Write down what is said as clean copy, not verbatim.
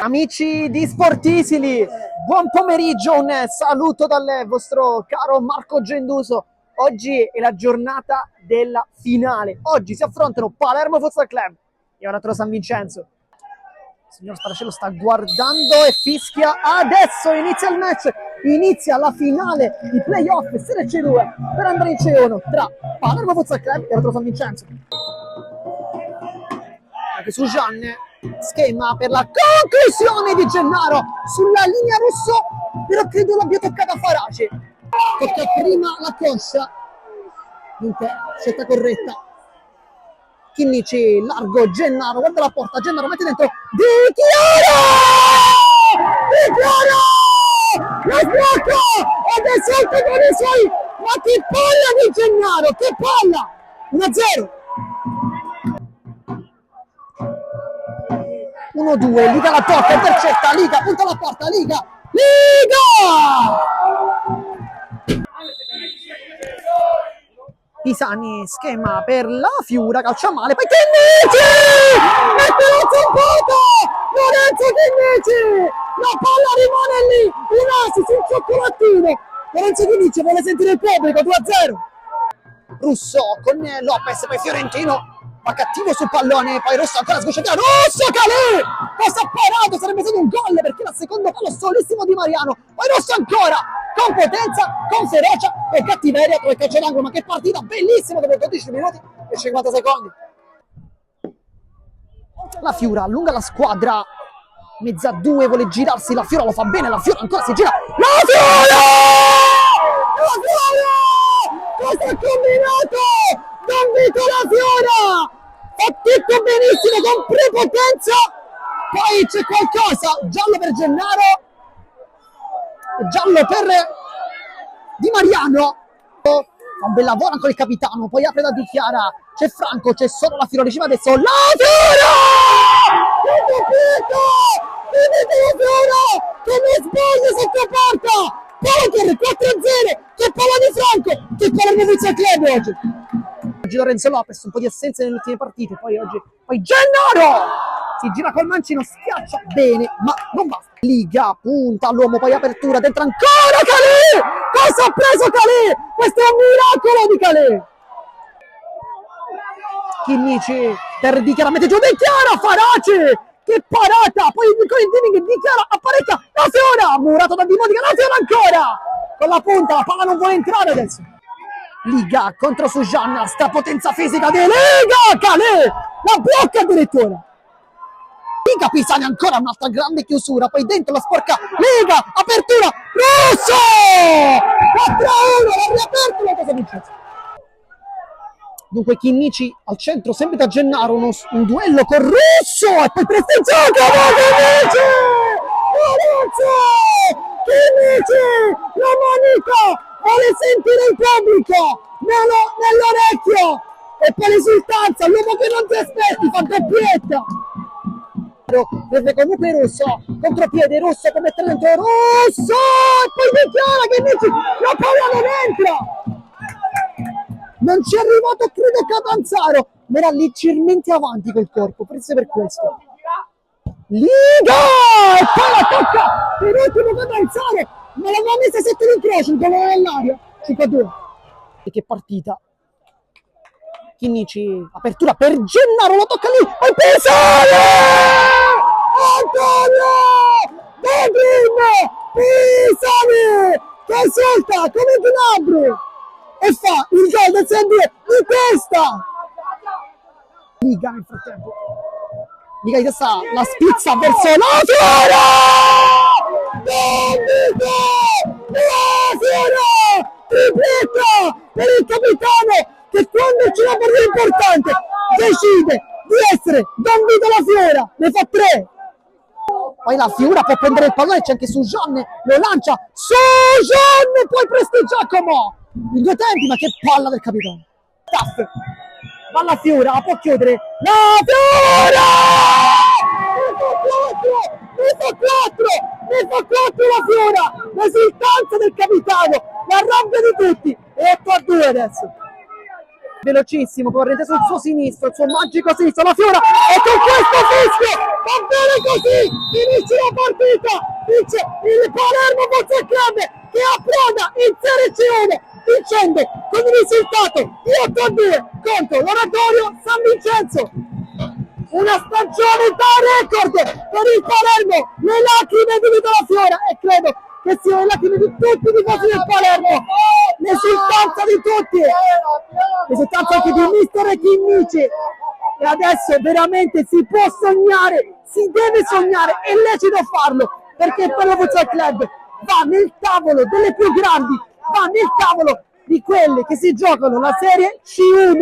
Amici di Sportisili, buon pomeriggio, un saluto dal vostro caro Marco Genduso. Oggi è la giornata della finale. Oggi si affrontano Palermo Futsal Club e Oratoro San Vincenzo. Il signor Sparacello sta guardando e fischia. Adesso inizia il match, inizia la finale, i playoff Serie C2 per andare in C1 tra Palermo Futsal Club e Oratoro San Vincenzo. Anche su Gianne, schema per la conclusione di Gennaro sulla linea rosso, però credo l'abbia toccata Faraci. Tocca prima la coscia, dunque scelta corretta. Chinnici, largo, Gennaro, guarda la porta, Gennaro mette dentro, Di Chiaro! La sblocca! Adesso anche con i suoi, ma che palla di Gennaro, che palla! 1-0. 1-2, Liga la tocca, intercetta, Liga, punta la porta, Liga! Pisani, schema per la Fiura, calcia male, poi Chinnici! Mette la zampata! Lorenzo Chinnici! La palla rimane lì, un assist, un cioccolatino! Lorenzo Chinnici vuole sentire il pubblico, 2-0! Russo con Lopez, poi Fiorentino, va cattivo sul pallone, poi Rosso ancora sgocciatina, Rosso Calè! Cosa ha parato? Sarebbe stato un gol perché la seconda palla solissimo di Mariano, poi Rosso ancora, con potenza, con ferocia e cattiveria con il calcio d'angolo, ma che partita bellissima dopo 12 minuti e 50 secondi. La Fiura allunga la squadra, mezza due, vuole girarsi, la Fiura lo fa bene, la Fiura ancora si gira, la Fiura! La Fiura! Cosa ha combinato? Don Vito La Fiora! Fa tutto benissimo con prepotenza, poi c'è qualcosa, giallo per Gennaro, giallo per Di Mariano, fa un bel lavoro anche il capitano, poi apre da Di Chiara, c'è Franco, c'è solo La Fiora, riceve adesso La Fiora! Vedete La Fiora che mi sbaglia sotto porta, Poker 4-0, che palla di Franco, che palla di Futsal Club oggi. Oggi Lorenzo Lopez, un po' di assenze nelle ultime partite, poi oggi, poi Gennaro! Si gira col mancino, schiaccia bene, ma non basta. Liga, punta all'uomo, poi apertura, dentro ancora Calè! Cosa ha preso Calè? Questo è un miracolo di Calè! Chinnici, per Di Chiara, mette giù Di Chiara, Faraci! Che parata! Poi con il Diming, Di Chiara apparecchia, La Fiora! Murato da Di Modica, La Fiora ancora! Con la punta, la palla non vuole entrare adesso. Liga contro Sujanna, sta potenza fisica di Liga, Calè! La blocca addirittura! Liga, Pisani ancora un'altra grande chiusura, poi dentro la sporca, Liga, apertura, Rosso! 4-1, l'ha riaperto la Cosa Vincenzo. Dunque Chinnici al centro, sempre da Gennaro, un duello con Rosso, e poi presteggiato, Chinnici! Chinnici, la manica, vuole sentire il pubblico, nell'orecchio, e per esultanza, l'uomo che non ti aspetti, fa doppietta. Prende comunque Rosso, contropiede Rosso, come mette dentro Rosso, e poi Di Chiara che dice la palla non entra, non ci è arrivato credo Catanzaro, ma era leggermente avanti col corpo, forse per questo. Liga, e poi la tocca per ultimo Catanzaro, ma l'aveva messa sotto l'incrocio, il gol nell'aria, 5-2. E che partita. Chinnici, apertura per Gennaro, lo tocca lì, poi Pisani! Antonio! Bedrin! Pisani! Che esulta come un gnabro! E fa il gol del 6-2 di testa! Liga nel frattempo. Liga di testa, la spizza verso La Fiora! La Fiora! Tripletta per il capitano! Che quando c'è una partita importante decide di essere Don Vito La Fiora, ne fa 3. Poi La Fiora può prendere il pallone, c'è anche Sujanne, lo lancia, Sujanne, poi presta Giacomo, in due tempi, ma che palla del capitano. Taff, va La Fiora, la può chiudere, La Fiora! Ne fa 4 La Fiora, l'esultanza del capitano, la rabbia di tutti, e 8-2 adesso. velocissimo, corrente sul suo sinistro, il suo magico sinistro, la Fiora, e con questo fischio va bene così, finisce la partita, vince il Palermo Football Club che approda in Serie C1 vincendo con il risultato di 8-2 contro l'Oratorio San Vincenzo. Una stagione da record per il Palermo, le lacrime di Nicola Fiora, e credo che siano le lacrime di tutti i tifosi del Palermo, l'esultanza di tutti, l'esultanza anche di mister Chinnici. E adesso veramente si può sognare, si deve sognare, è lecito farlo, perché il Palermo Football Club va nel tavolo delle più grandi, va nel tavolo di quelle che si giocano la Serie C1